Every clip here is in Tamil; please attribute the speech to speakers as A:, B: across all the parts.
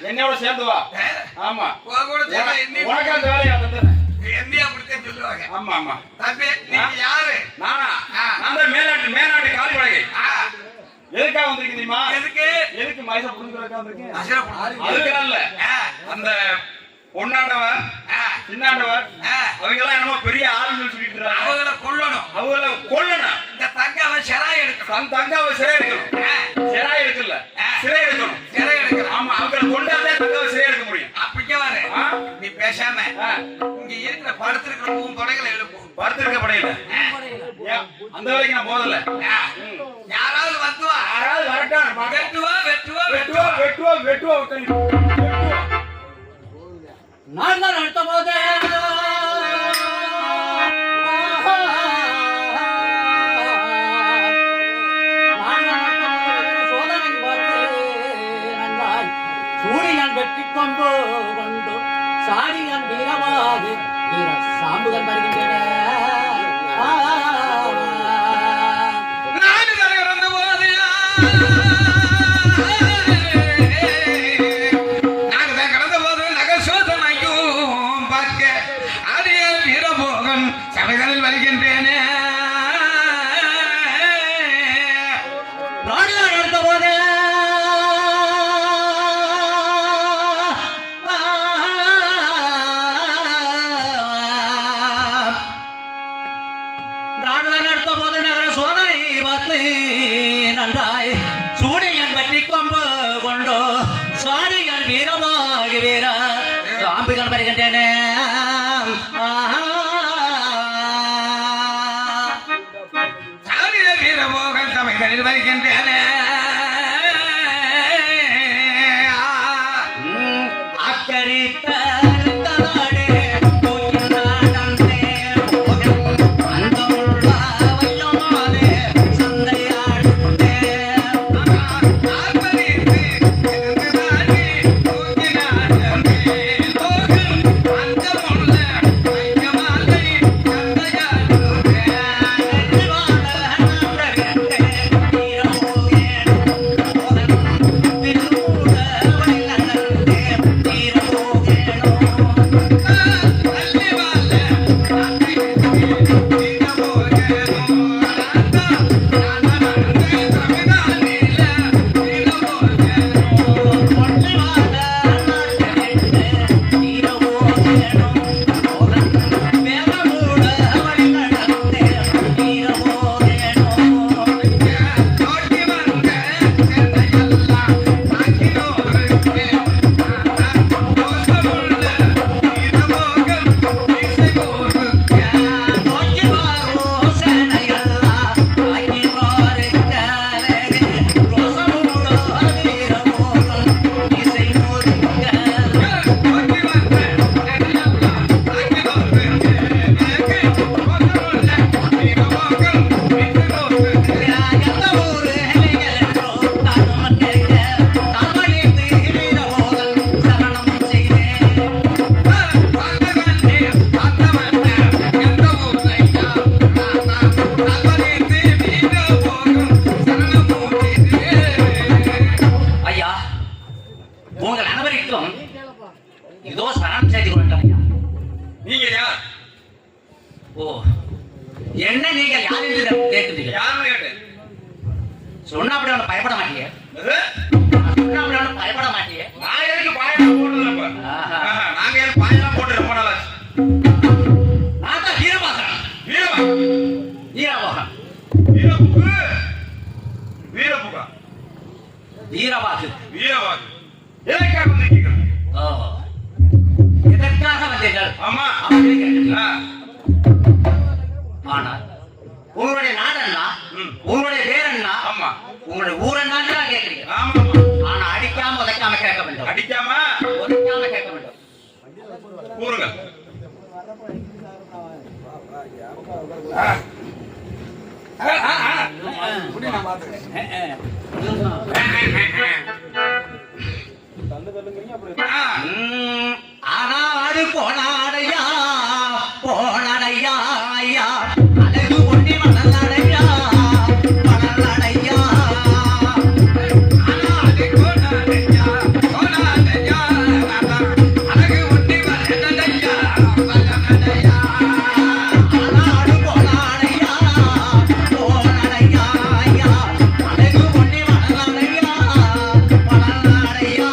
A: என்னோட சேர்ந்து வா. ஆமா உனக்கு அந்த வேலையை என்னையா முடிச்சேன்னு சொல்லுவாங்க. ஆமா ஆமா தம்பி நீங்க யாரு? நானா? நான் தான் மேலாட்டு காலி வழங்கை. எதுக்காக வந்திருக்கீங்க தெரியுமா? எதுக்கு மயசா புடுங்குறதுக்காக வந்திருக்கீங்க? அதுக்கெல்லாம் இல்ல. அந்த பொன்னாண்டவர் சின்னாண்டவர் அவங்க எல்லாம் என்னமோ பெரிய ஆளுன்னு சொல்லிட்டு இருக்காங்க. அவங்கள கொல்லணும். இந்த தங்காவை சிராய் எடுக்கணும். தங்காவை சிராய் எடுக்கணும். சிராய் எடுக்கல சிறை எடுக்கணும். சிறை எடுக்கணும். ஆமா அவங்கள கொண்டாதே தங்காவை சிறை எடுக்க முடியும். அப்படிங்க வாரு நீ பேசாம இங்க இருக்கிற படுத்திருக்கிற உன் படைகளை எழுப்பும். படுத்திருக்க படையில அந்த வேலைக்கு நான் போதல. யாராவது வந்துவா யாராவது வரட்டும். வெட்டுவா நான் தான் நடத்த போதே சோதனை பார்த்து நன்றாய் சூரியன் வெற்றி கொண்டு சாரியன் வீரமாக வீர சாம்புகள் வருகின்றன. சபைகளில் வருகின்றேனே நடத்த போதே நடத்த போது நகர சோதனை பார்த்து நன்றாய் சூரியன் பற்றி கொம்பு கொண்டோ சாரியன் வீரமாக வீர சாம்பிகள் வருகின்றேனே. வருகின்றன அக்கரித்த என்ன நீங்கள் யார் என்று கேட்கிறீங்க? யாருன்னு கேட்டேன். சொன்னா அப்படி அவனை பயப்பட மாட்டீங்க. சொன்னா அப்படி அவனை பயப்பட மாட்டீங்க. நான் எதுக்கு பாயெல்லாம் போட்டுருப்ப? நாங்க எதுக்கு பாயெல்லாம் போட்டு ரொம்ப நாள் ஆச்சு. நான் தான் வீரபாகன். வீரபாகன் வீரபுகா வீரபாகு எதற்காக வந்திருக்கீர்கள்? எதற்காக வந்தீர்கள்? ஆமா ஆனால் உங்களுடைய நாடன்னா உங்களுடைய ஆமா.
B: உங்களுடைய ஊர் என்னன்னு நான் கேட்கிறீங்க.
A: ஆமா.
B: ஆனா அடிக்காம உதைக்காம கேட்க வேண்டும்.
A: அடிக்காம
B: உதைக்காம கேட்க வேண்டும்.
A: கூறுங்க.
B: ஆனாடு போனாடையா போனடையா ஐயா அழகு பொண்ணி மணலடையா மணலடையா ஆனாடு போனாடையா போனாடையா அழகு பொண்ணி மணலடையா மணலடையா ஆனாடு போனாடையா போனடையா ஐயா அழகு பொண்ணி மணலடையா மணலடையா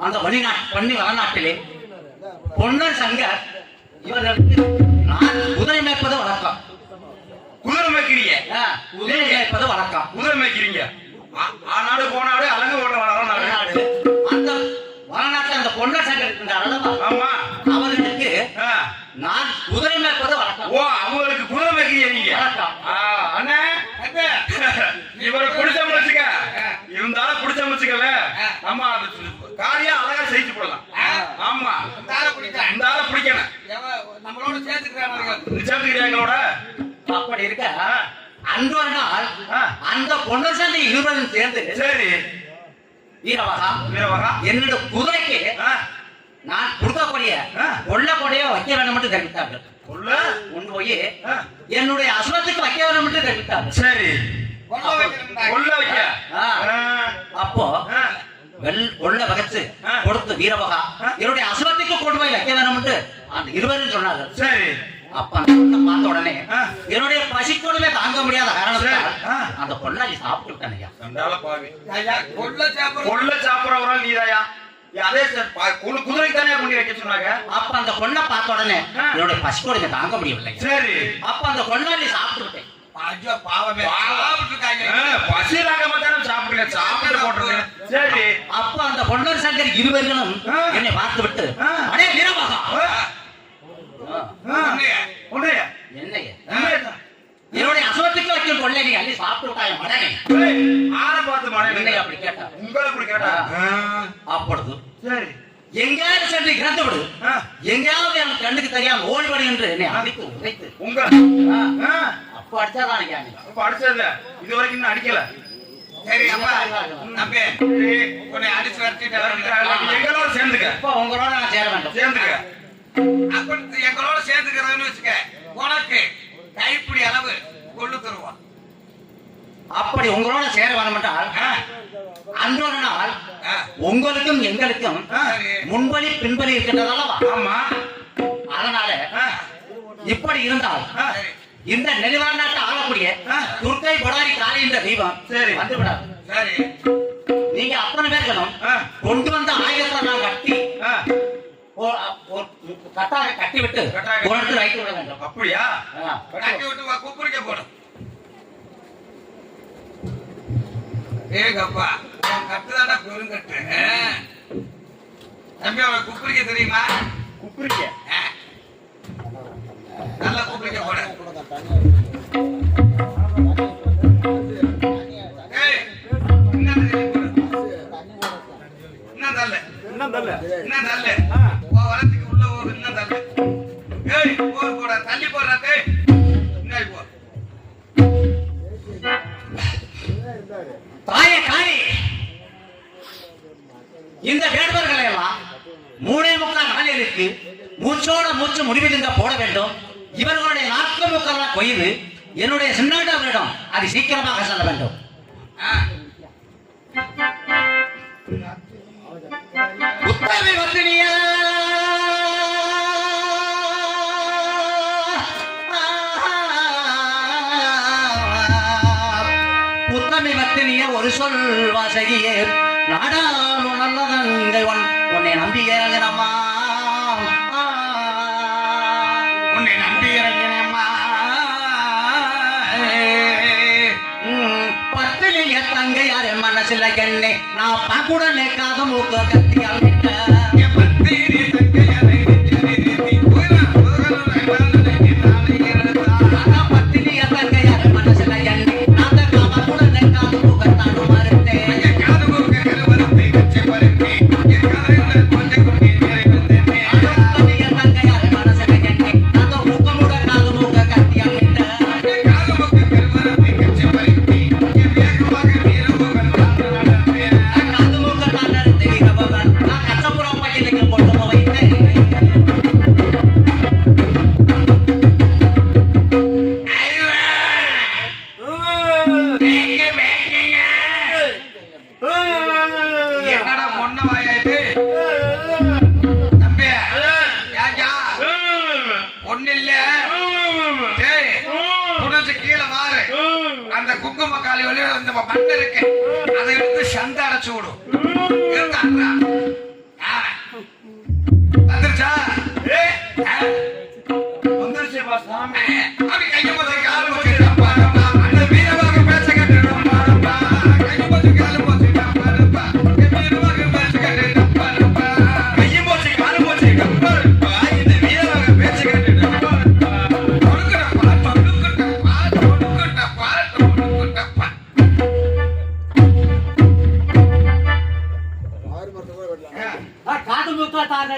B: அந்த பண்ணி வளநாட்டிலே பொன்னர் சங்கர் இவர்களுக்கு நான் குதிரை மேய்ப்பது வழக்கம்.
A: குதிரை மேய்க்கிறீங்க?
B: குதிரை மேய்ப்பது வழக்கம்.
A: குதிரை மேய்க்கிறீங்க? ஆனாடு போனாடு அழகு வளநாடு.
B: அந்த வளநாட்டில் அந்த பொன்னர் சங்கர் இருக்கின்றார்.
A: ஆமா.
B: அவர்களுக்கு நான் குதிரை மேய்ப்பது வழக்கம்.
A: ஓ, அவங்களுக்கு குதிரை மேய்க்கிறீங்க நீங்க?
B: வழக்கம்.
A: அண்ணே இவரை பிடிச்ச முடிச்சுக்க, இருந்தாலும் பிடிச்ச முடிச்சுக்கல நம்ம காரியா அழகா செய்து போடலாம். ஆமா, இந்த ஆளை பிடிக்கணும். நம்மளோட சேர்த்துக்கிறாங்களோட
B: அப்படி இருக்க அன்று ஒரு நாள் அந்த பொன்னர் சங்கர் இருவரும் சேர்ந்து சரி வீரவகா என்னோட குதிரைக்கு நான் கொடுக்கக்கூடிய கொள்ளக்கூடிய வைக்க வேண்டும் என்று தெரிவித்தார்கள். கொண்டு போய் என்னுடைய அசுரத்துக்கு வைக்க வேண்டும் என்று தெரிவித்தார்கள்.
A: சரி,
B: அப்போ கொள்ள வகச்சு கொடுத்து வீரவகா என்னுடைய அசுரத்துக்கு கொண்டு போய் வைக்க வேண்டும் என்று அந்த இருவரும் சொன்னார்கள்.
A: சரி,
B: அப்ப பார்த்த உடனே என்னுடைய பசிக்கொடுமை தாங்க முடியாத காரணத்தால் அந்த கொள்ளாளி சாப்பிட்டு விட்டானையா.
A: கொள்ள சாப்பிடுறவரால் நீதாயா? அதே குதிரைக்கு தானே கொண்டு வைக்க சொன்னாங்க.
B: அப்ப அந்த கொள்ளை பார்த்த உடனே என்னுடைய பசிக்கொடுமை தாங்க முடியவில்லை.
A: சரி,
B: அப்ப அந்த கொள்ளாளி சாப்பிட்டு விட்டேன்.
A: சரி,
B: அப்ப அந்த பொன்னர் சங்கர் இருவர்களும் என்னை பார்த்து விட்டு அடே வீரவகா என்னுடைய அசுரத்துக்கு வைக்கும் கொள்ளை நீ அள்ளி சாப்பிட்டு விட்டாய மடனே.
A: ஆரை பார்த்து மடனே
B: அப்படி கேட்டா
A: உங்களை அப்படி கேட்டா
B: அப்பொழுது
A: சரி
B: எங்கேயாவது சென்று இறந்து விடு, எங்கேயாவது எனக்கு கண்ணுக்கு தெரியாம ஓடிபடி என்று என்னை அடித்து உதைத்து
A: உங்க
B: அப்ப அடிச்சாதான்
A: அப்ப அடிச்சது இது வரைக்கும் இன்னும் அடிக்கல.
C: சரி அப்பா நம்பி உன்னை அடிச்சு வரட்டிட்டு
A: எங்களோட சேர்ந்துக்க.
B: இப்ப உங்களோட நான் சேர வேண்டும்.
A: சேர்ந்துக்க.
C: அப்ப எங்களோட சேர்ந்துக்கிறதுன்னு வச்சுக்க, உனக்கு கைப்பிடி அளவு கொள்ளு தருவான்.
B: அப்படி உங்களோட சேர வேணும் என்றால் அன்று ஒரு நாள் உங்களுக்கும் எங்களுக்கும் முன்பலி பின்பலி இருக்கின்றதல்லவா?
A: ஆமா.
B: அதனால இப்படி இருந்தால் இந்த நெல்வார் நாட்டை ஆளக்கூடிய துர்க்கை கொடாரி காளி என்ற தெய்வம் வந்து விடாது.
C: சரி,
B: நீங்க அத்தனை பேர்களும் கொண்டு வந்த ஆயுதத்தை நான் கட்டி கட்டாக கட்டி விட்டு ஒரு இடத்துல வைத்து விட வேண்டும்.
A: அப்படியா?
C: கட்டி விட்டு குப்புரிக்க போடும். ஏகப்பா கட்டுதாண்டா பெருங்கட்டு. தம்பி அவனை குப்புரிக்க தெரியுமா?
A: குப்புரிக்க
B: போட வேண்டும். இவர்களுடைய நாட்கு முக்கெல்லாம் கொய்து என்னுடைய சின்னாண்டவரிடம் அது சீக்கிரமாக செல்ல வேண்டும். உத்தமி வர்த்தினியா உத்தமி வர்த்தினிய ஒரு சொல் வாசகியே நாடாலும் நல்லதங்கை உன்னை நம்பி இறங்கினம்மா
C: உன்னை நம்பி இறங்கினம்மா
B: பத்தினிய தங்கை யாரு மனசுல கண்ணே நான் பாக்குடனே காத மூக்க கத்தியால் விட்ட
C: அந்த குங்கும காலி வழியில அந்த மண் இருக்கு அதை எடுத்து சந்த அடைச்சு விடும். வந்துருச்சா? வந்துருச்சு சாமி. அப்படி கையை போச்சு காலு போச்சு அந்த வீரவாக பேச கட்டுறப்பா கையை போச்சு காலு போச்சு வீரவாக பேச கட்டுறப்பா கையை போச்சு காலு போச்சு இந்த வீரவாக பேச கட்டுறப்பா
B: காது மூக்கா தாங்க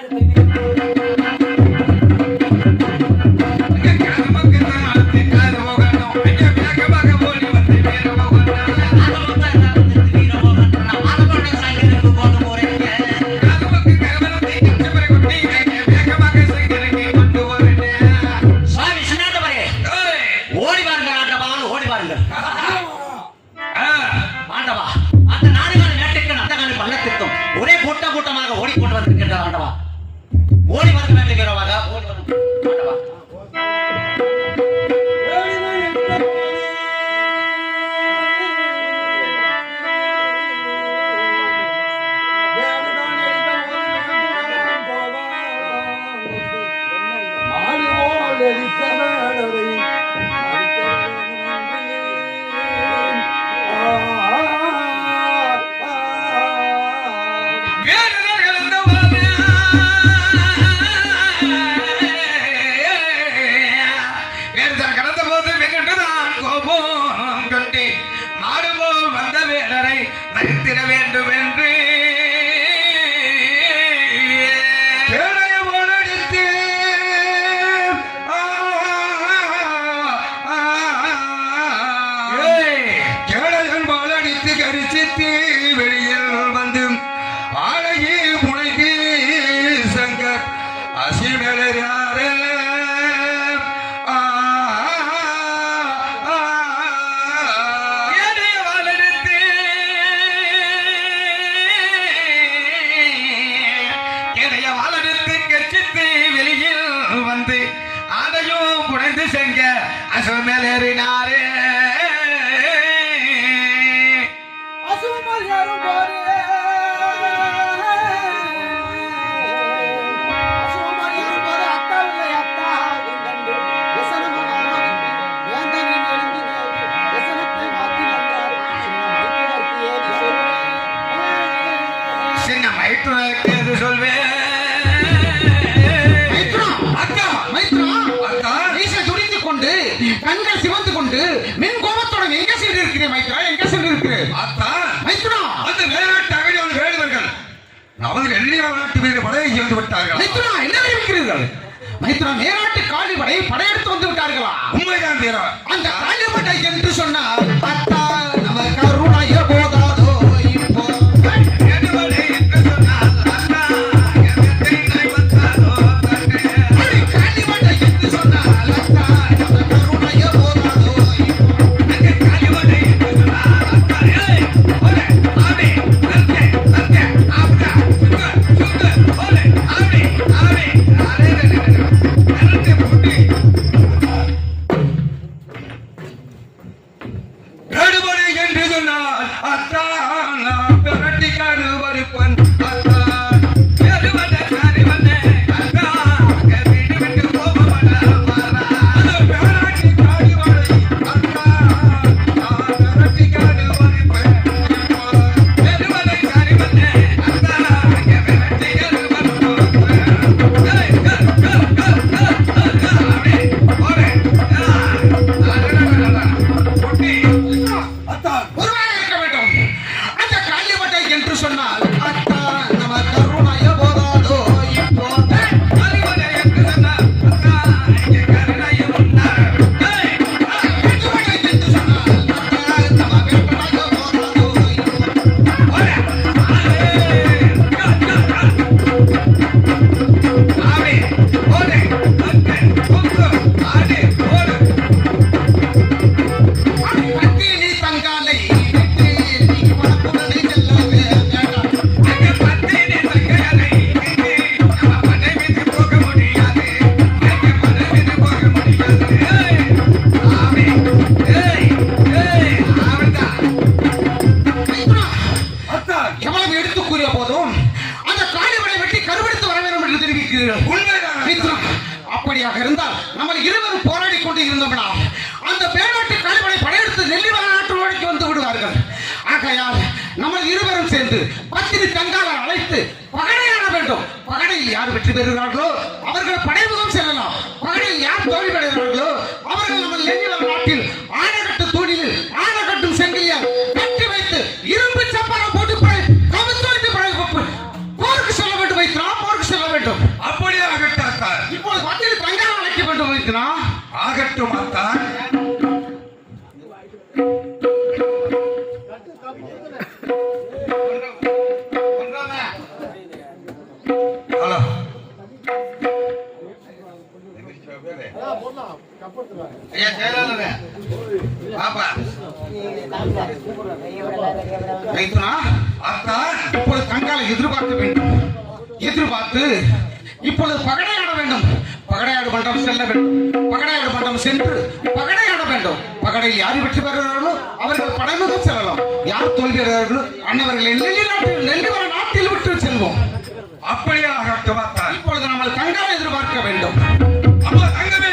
B: ஒரே கூட்டமாக ஓடிக்கொண்டு வந்திருக்கின்ற ஆண்டவா ஓடி வர வேண்டுகிறவாக ஓடி வந்து ஆண்டவா
C: மறுத்திட வேண்டும் என்று அடித்து கரிசித்து வெளியில் வந்து ஆலையே முனைக்கு சங்கர் அசிமலராரே வந்து அதையும் புனைந்து செங்க அசுமேலேறினாரே சின்ன மைத்துனருக்கு எது சொல்வேன்
A: கண்கள் சிவந்து கொண்டு மின் கோபத்துடன் எங்க சென்றிருக்கிறேன் மைத்ரா எங்க சென்றிருக்கிறேன்
C: அத்தா
A: மைத்ரா
C: அந்த மேலாட்டு அகடியோடு வேடுவர்கள் அவர்கள் எல்லையா நாட்டு மீது படையை இருந்து விட்டார்கள்
A: மைத்ரா என்ன நினைக்கிறீர்கள் மைத்ரா மேலாட்டு காளி படை படையெடுத்து வந்து விட்டார்களா
C: உண்மைதான் தீரா
A: அந்த காளி படை என்று சொன்னால் அத்தா நம்ம கருணைய போதாதோ இப்போ காளி படை
C: அப்படியாக இருந்தால் நம்ம இருவரும் போராடி கொண்டு இருந்தோம்னா அந்த பேராட்டு காலிபடை படையெடுத்து நெல்லிவர நாட்டு நோடிக்கு வந்து விடுவார்கள். ஆகையால் நம்ம இருவரும் சேர்ந்து பத்தினி தங்காலை அழைத்து பகடையாட வேண்டும். பகடையில் யார் வெற்றி பெறுகிறார்களோ அவர்கள் படைமுகம் செல்லலாம். பகடையில் யார் தோல்வி பெறுகிறார்களோ அவர்கள் நம்ம நெல்லிவர நாட்டில் ஆணைக்கட்டு தூணில் ஆணைக்கட்டும் செங்கிலியால் கட்டி வைத்து இரும்பு சப்பரம் போட்டு கவிழ்த்து வைத்து போருக்கு செல்ல வேண்டும் வைக்கிறான். போருக்கு செல்ல வேண்டும்.
A: அப்படியே ஆகட்டாத்தார்.
C: இப்போது பத்தினி தங்காலை அழைக்க வேண்டும் வைக்கிறான்.
A: ஆகட்டும் அத்தான். ஹலோ ஐயா செயலாளரே பாப்பா
C: வைத்துனா
A: அத்தான்
C: இப்பொழுது தங்காலை எதிர்பார்க்க வேண்டும். எதிர்பார்த்து இப்பொழுது பகடையாட வேண்டும். பகடையாடு மண்டபம் செல்ல வேண்டும். பகடையாடு மண்டபம் சென்று பகடையாட வேண்டும். பகடையில் யார் வெற்றி பெறுகிறார்களோ அவர்கள் படைமுகம் செல்லலாம். யார் தோல்கிறார்களோ அன்னவர்கள் நெல்லிவர நாட்டில் விட்டு செல்வோம்.
A: அப்படியே ஆகட்டும் அத்தான்.
C: இப்பொழுது நம்ம தங்காலை எதிர்பார்க்க வேண்டும்.
A: அம்மா தங்கமே